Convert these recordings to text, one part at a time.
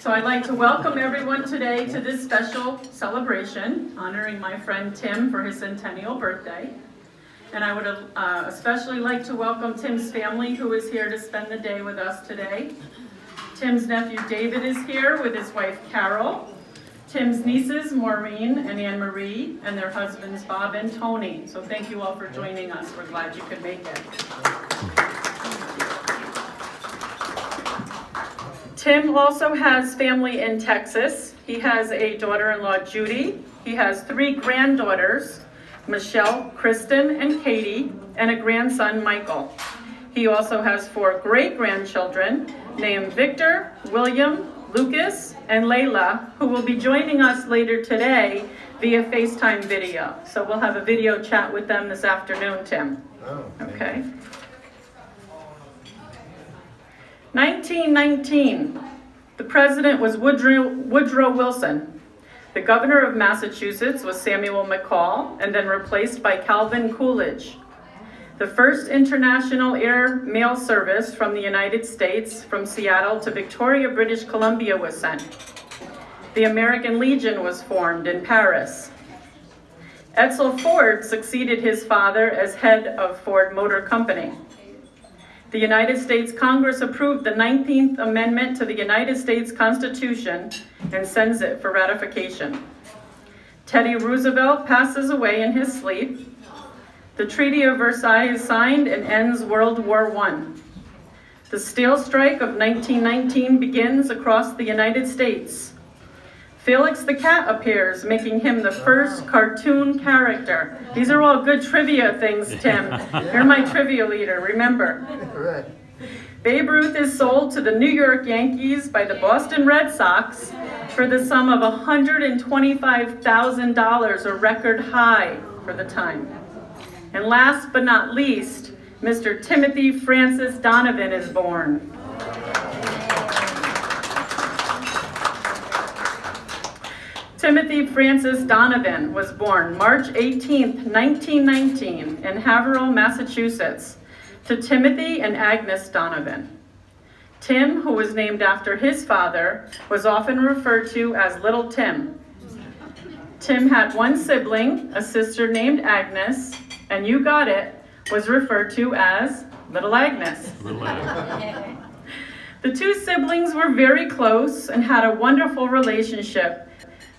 So I'd like to welcome everyone today to this special celebration honoring my friend Tim for his centennial birthday. And I would especially like to welcome Tim's family, who is here to spend the day with us today. Tim's nephew David is here with his wife Carol. Tim's nieces Maureen and Anne Marie, and their husbands Bob and Tony. So thank you all for joining us. We're glad you could make it. Tim also has family in Texas. He has a daughter-in-law, Judy. He has 3 granddaughters, Michelle, Kristen, and Katie, and a grandson, Michael. He also has 4 great-grandchildren named Victor, William, Lucas, and Layla, who will be joining us later today via FaceTime video. So we'll have a video chat with them this afternoon, Tim. Oh, okay. 1919, the president was Woodrow Wilson. The governor of Massachusetts was Samuel McCall, and then replaced by Calvin Coolidge. The first international air mail service from the United States from Seattle to Victoria, British Columbia was sent. The American Legion was formed in Paris. Edsel Ford succeeded his father as head of Ford Motor Company. The United States Congress approved the 19th Amendment to the United States Constitution and sends it for ratification. Teddy Roosevelt passes away in his sleep. The Treaty of Versailles is signed and ends World War I. The steel strike of 1919 begins across the United States. Felix the Cat appears, making him the first cartoon character. These are all good trivia things, Tim. You're my trivia leader, remember. Right. Babe Ruth is sold to the New York Yankees by the Boston Red Sox for the sum of $125,000, a record high for the time. And last but not least, Mr. Timothy Francis Donovan is born. Timothy Francis Donovan was born March 18, 1919 in Haverhill, Massachusetts, to Timothy and Agnes Donovan. Tim, who was named after his father, was often referred to as Little Tim. Tim had 1 sibling, a sister named Agnes, and you got it, was referred to as Little Agnes. The 2 siblings were very close and had a wonderful relationship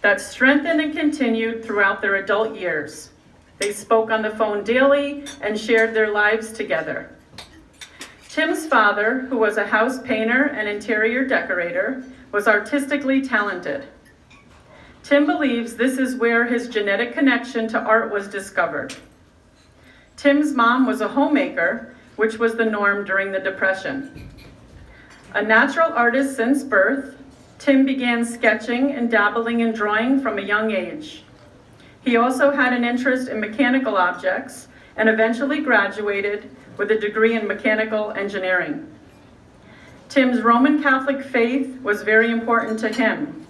that strengthened and continued throughout their adult years. They spoke on the phone daily and shared their lives together. Tim's father, who was a house painter and interior decorator, was artistically talented. Tim believes this is where his genetic connection to art was discovered. Tim's mom was a homemaker, which was the norm during the Depression. A natural artist since birth, Tim began sketching and dabbling in drawing from a young age. He also had an interest in mechanical objects and eventually graduated with a degree in mechanical engineering. Tim's Roman Catholic faith was very important to him.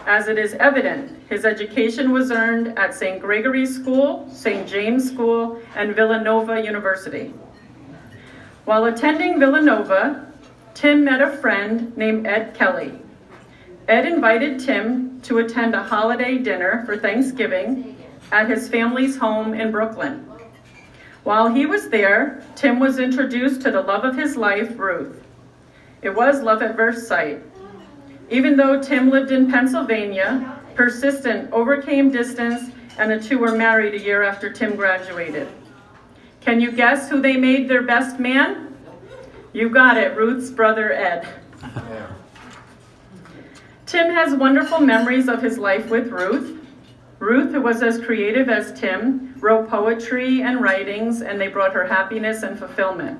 As it is evident, his education was earned at St. Gregory's School, St. James School, and Villanova University. While attending Villanova, Tim met a friend named Ed Kelly. Ed invited Tim to attend a holiday dinner for Thanksgiving at his family's home in Brooklyn. While he was there, Tim was introduced to the love of his life, Ruth. It was love at first sight. Even though Tim lived in Pennsylvania, persistence overcame distance, and the 2 were married a year after Tim graduated. Can you guess who they made their best man? You got it, Ruth's brother, Ed. Yeah. Tim has wonderful memories of his life with Ruth. Ruth, who was as creative as Tim, wrote poetry and writings, and they brought her happiness and fulfillment.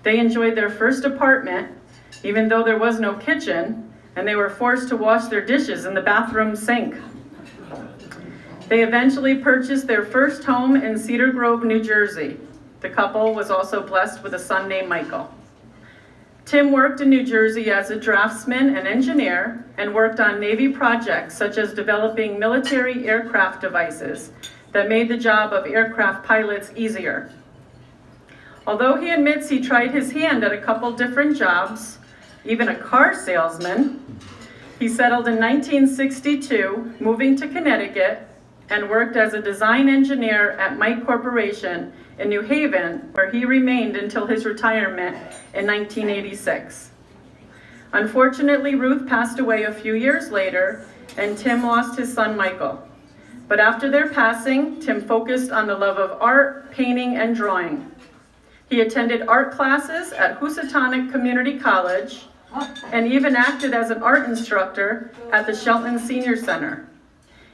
They enjoyed their first apartment, even though there was no kitchen, and they were forced to wash their dishes in the bathroom sink. They eventually purchased their first home in Cedar Grove, New Jersey. The couple was also blessed with a son named Michael. Tim worked in New Jersey as a draftsman and engineer and worked on Navy projects such as developing military aircraft devices that made the job of aircraft pilots easier. Although he admits he tried his hand at a couple different jobs, even a car salesman, He settled in 1962, moving to Connecticut, and worked as a design engineer at Mike Corporation in New Haven, where he remained until his retirement in 1986. Unfortunately, Ruth passed away a few years later, and Tim lost his son, Michael. But after their passing, Tim focused on the love of art, painting, and drawing. He attended art classes at Housatonic Community College and even acted as an art instructor at the Shelton Senior Center.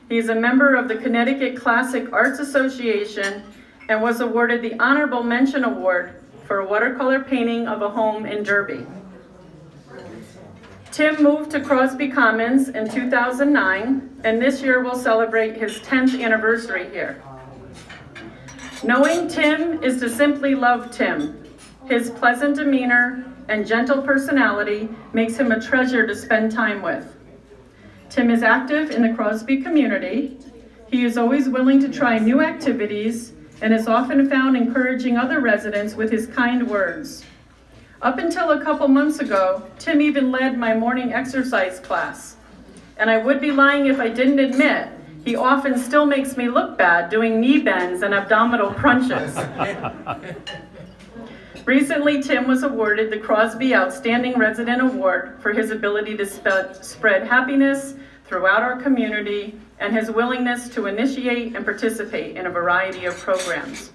He is a member of the Connecticut Classic Arts Association and was awarded the Honorable Mention Award for watercolor painting of a home in Derby. Tim moved to Crosby Commons in 2009, and this year will celebrate his 10th anniversary here. Knowing Tim is to simply love Tim. His pleasant demeanor and gentle personality makes him a treasure to spend time with. Tim is active in the Crosby community. He is always willing to try new activities and is often found encouraging other residents with his kind words. Up until a couple months ago, Tim even led my morning exercise class. And I would be lying if I didn't admit, he often still makes me look bad doing knee bends and abdominal crunches. Recently, Tim was awarded the Crosby Outstanding Resident Award for his ability to spread happiness throughout our community and his willingness to initiate and participate in a variety of programs.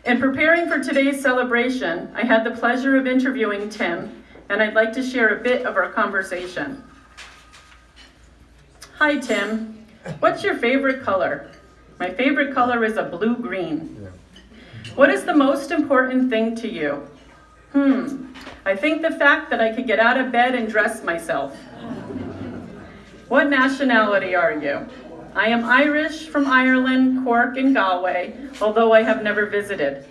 In preparing for today's celebration, I had the pleasure of interviewing Tim, and I'd like to share a bit of our conversation. Hi, Tim. What's your favorite color? My favorite color is a blue-green. What is the most important thing to you? I think the fact that I could get out of bed and dress myself. What nationality are you? I am Irish, from Ireland, Cork, and Galway, although I have never visited.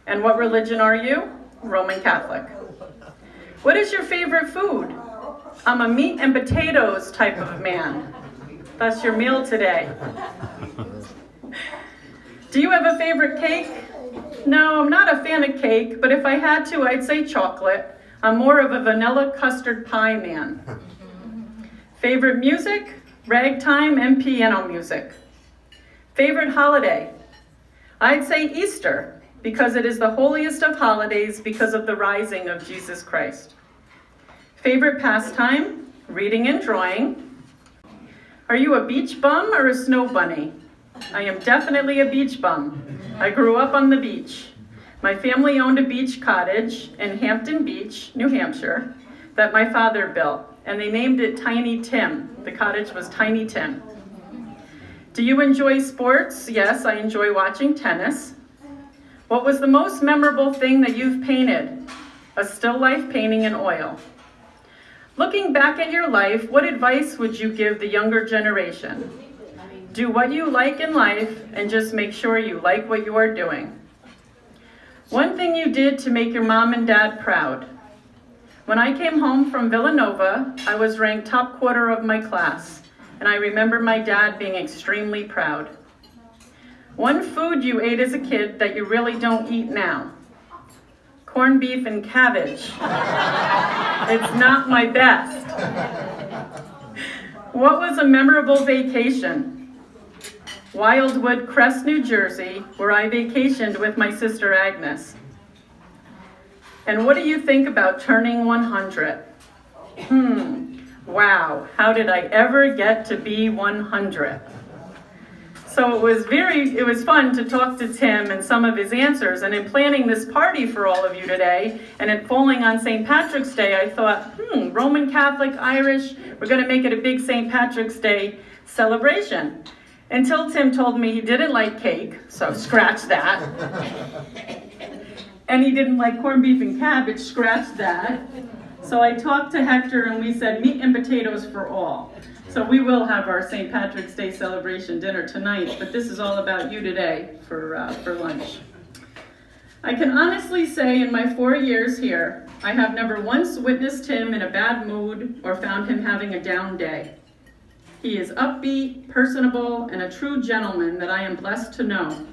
And what religion are you? Roman Catholic. What is your favorite food? I'm a meat and potatoes type of man. That's your meal today. Do you have a favorite cake? No, I'm not a fan of cake, but if I had to, I'd say chocolate. I'm more of a vanilla custard pie man. Favorite music? Ragtime and piano music. Favorite holiday? I'd say Easter, because it is the holiest of holidays because of the rising of Jesus Christ. Favorite pastime? Reading and drawing. Are you a beach bum or a snow bunny? I am definitely a beach bum. I grew up on the beach. My family owned a beach cottage in Hampton Beach, New Hampshire, that my father built, and they named it Tiny Tim. The cottage was Tiny Tim. Do you enjoy sports? Yes, I enjoy watching tennis. What was the most memorable thing that you've painted? A still life painting in oil. Looking back at your life, what advice would you give the younger generation? Do what you like in life and just make sure you like what you are doing. One thing you did to make your mom and dad proud. When I came home from Villanova, I was ranked top quarter of my class, and I remember my dad being extremely proud. One food you ate as a kid that you really don't eat now. Corned beef and cabbage. It's not my best. What was a memorable vacation? Wildwood Crest, New Jersey, where I vacationed with my sister Agnes. And what do you think about turning 100? Wow, how did I ever get to be 100? So it was fun to talk to Tim and some of his answers. And in planning this party for all of you today, and it falling on St. Patrick's Day, I thought, Roman Catholic, Irish, we're going to make it a big St. Patrick's Day celebration. Until Tim told me he didn't like cake, so scratch that. And he didn't like corned beef and cabbage, scratch that. So I talked to Hector and we said meat and potatoes for all. So we will have our St. Patrick's Day celebration dinner tonight, but this is all about you today for lunch. I can honestly say in my 4 years here, I have never once witnessed him in a bad mood or found him having a down day. He is upbeat, personable, and a true gentleman that I am blessed to know.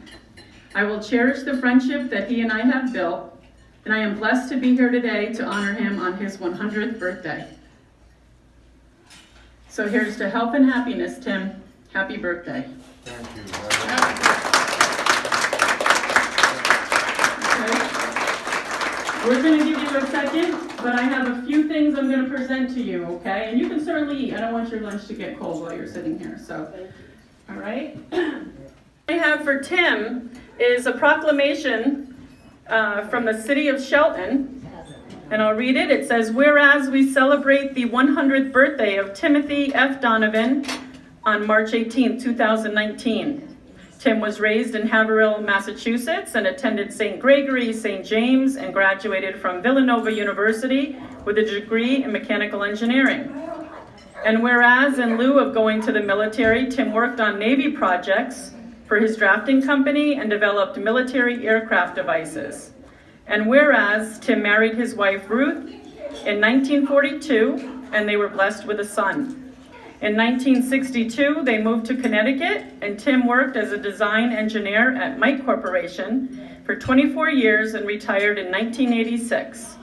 I will cherish the friendship that he and I have built, and I am blessed to be here today to honor him on his 100th birthday. So here's to health and happiness, Tim. Happy birthday. Thank you. Okay. We're going to give you a second, but I have a few things I'm going to present to you, okay? And you can certainly eat. I don't want your lunch to get cold while you're sitting here, so. All right. What I have for Tim is a proclamation from the city of Shelton. And I'll read it. It says, whereas we celebrate the 100th birthday of Timothy F. Donovan on March 18, 2019. Tim was raised in Haverhill, Massachusetts, and attended St. Gregory, St. James, and graduated from Villanova University with a degree in mechanical engineering. And whereas in lieu of going to the military, Tim worked on Navy projects for his drafting company and developed military aircraft devices. And whereas Tim married his wife Ruth in 1942, and they were blessed with a son. In 1962, they moved to Connecticut, and Tim worked as a design engineer at Mike Corporation for 24 years and retired in 1986.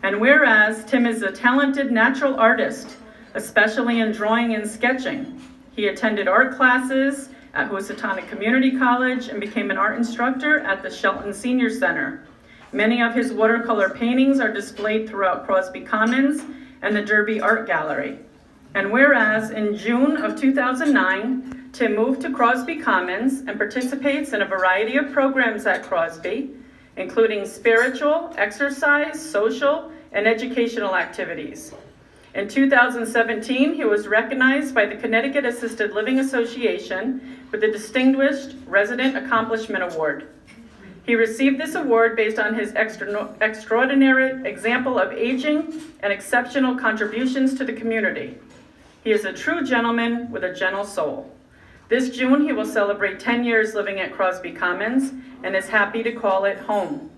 And whereas Tim is a talented natural artist, especially in drawing and sketching. He attended art classes at Housatonic Community College and became an art instructor at the Shelton Senior Center. Many of his watercolor paintings are displayed throughout Crosby Commons and the Derby Art Gallery. And whereas in June of 2009, Tim moved to Crosby Commons and participates in a variety of programs at Crosby, including spiritual, exercise, social, and educational activities. In 2017, he was recognized by the Connecticut Assisted Living Association with the Distinguished Resident Accomplishment Award. He received this award based on his extraordinary example of aging and exceptional contributions to the community. He is a true gentleman with a gentle soul. This June, he will celebrate 10 years living at Crosby Commons and is happy to call it home.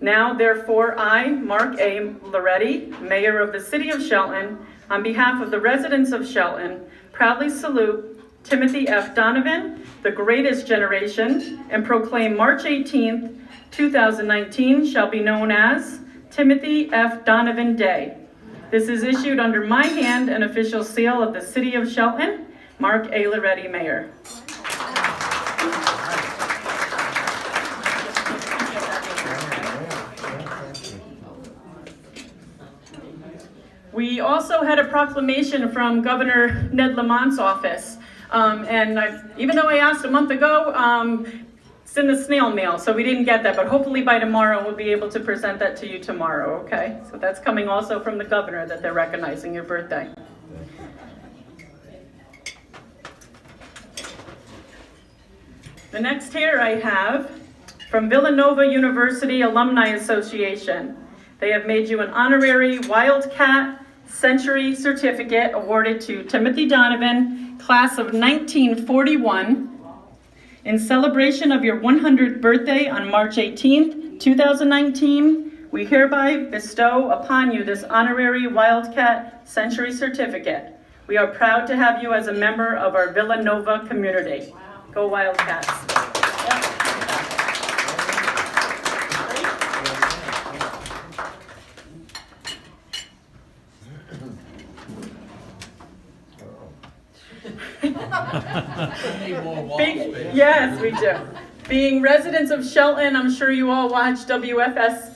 Now, therefore, I, Mark A. Loretti, Mayor of the City of Shelton, on behalf of the residents of Shelton, proudly salute Timothy F. Donovan, the greatest generation, and proclaim March 18th, 2019 shall be known as Timothy F. Donovan Day. This is issued under my hand and official seal of the City of Shelton, Mark A. Loretti, Mayor. We also had a proclamation from Governor Ned Lamont's office. Even though I asked a month ago, it's in the snail mail, so we didn't get that, but hopefully by tomorrow we'll be able to present that to you tomorrow, okay? So that's coming also from the governor, that they're recognizing your birthday. The next here I have from Villanova University Alumni Association. They have made you an honorary Wildcat Century Certificate awarded to Timothy Donovan, class of 1941. In celebration of your 100th birthday on March 18th, 2019, we hereby bestow upon you this honorary Wildcat Century Certificate. We are proud to have you as a member of our Villanova community. Wow. Go Wildcats. Yep. Yes, we do. Being residents of Shelton, I'm sure you all watch WFSB.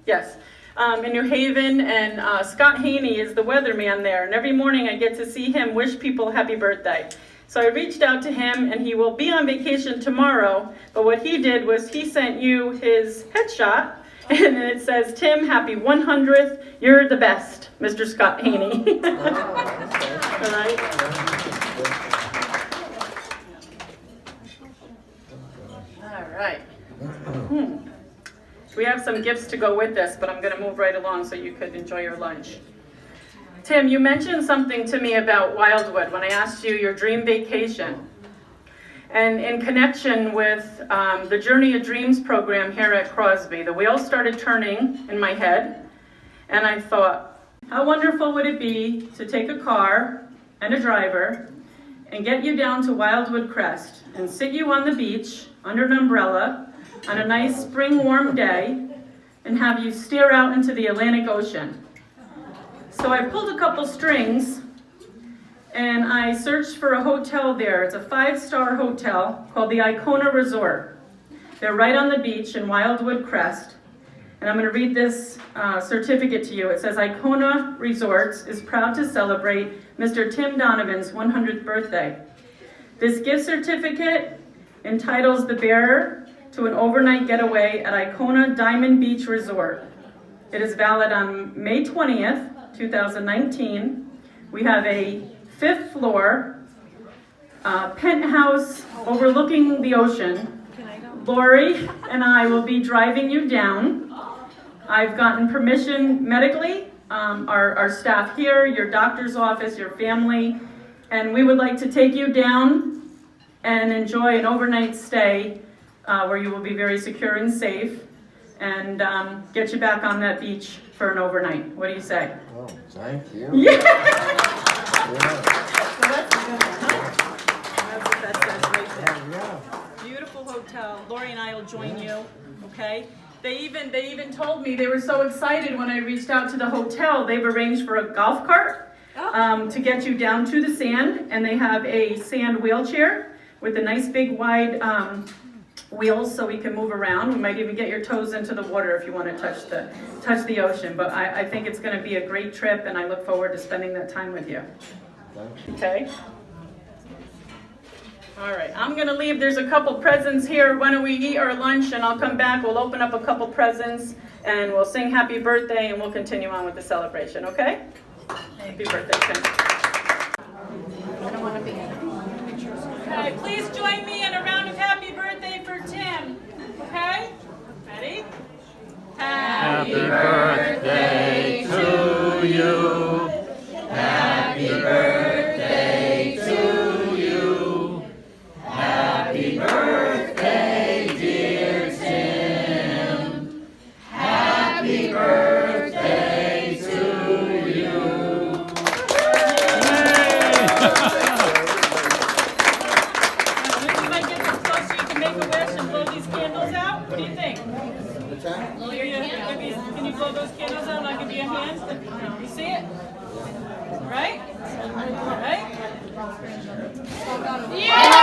Yes. In New Haven, and Scott Haney is the weatherman there, and every morning I get to see him wish people happy birthday. So I reached out to him, and he will be on vacation tomorrow, but what he did was he sent you his headshot, and it says, Tim, happy 100th, you're the best, Mr. Scott Haney. All right. All right. We have some gifts to go with this, but I'm going to move right along so you could enjoy your lunch. Tim, you mentioned something to me about Wildwood when I asked you your dream vacation. And in connection with the Journey of Dreams program here at Crosby, the wheels started turning in my head, and I thought, how wonderful would it be to take a car and a driver and get you down to Wildwood Crest and sit you on the beach under an umbrella on a nice spring warm day and have you stare out into the Atlantic Ocean. So I pulled a couple strings and I searched for a hotel there. It's a 5-star hotel called the Icona Resort. They're right on the beach in Wildwood Crest. And I'm going to read this certificate to you. It says, Icona Resorts is proud to celebrate Mr. Tim Donovan's 100th birthday. This gift certificate entitles the bearer to an overnight getaway at Icona Diamond Beach Resort. It is valid on May 20th, 2019. We have a 5th floor penthouse overlooking the ocean. Lori and I will be driving you down. I've gotten permission medically, our staff here, your doctor's office, your family, and we would like to take you down and enjoy an overnight stay where you will be very secure and safe, and get you back on that beach for an overnight. What do you say? Oh, thank you. Yeah. So that's a good one, huh? That's what that says right there. Yeah. Beautiful hotel. Lori and I will join you, okay? They even told me, they were so excited when I reached out to the hotel, they've arranged for a golf cart to get you down to the sand, and they have a sand wheelchair with a nice big wide wheels so we can move around. We might even get your toes into the water if you want to touch the ocean, but I think it's going to be a great trip, and I look forward to spending that time with you. Okay? All right, I'm going to leave. There's a couple presents here. Why don't we eat our lunch, and I'll come back. We'll open up a couple presents, and we'll sing happy birthday, and we'll continue on with the celebration, okay? Happy birthday, Tim. I don't want to be in it. Okay, please join me in a round of happy birthday for Tim. Okay? Ready? Happy birthday to you. Happy birthday to you. Happy birthday, dear Tim. Happy birthday to you. If I get this close so you can make a wish and blow these candles out, what do you think? What's that? Can you blow those candles out and I'll give you a hand? You see it? All right? All right? Yeah!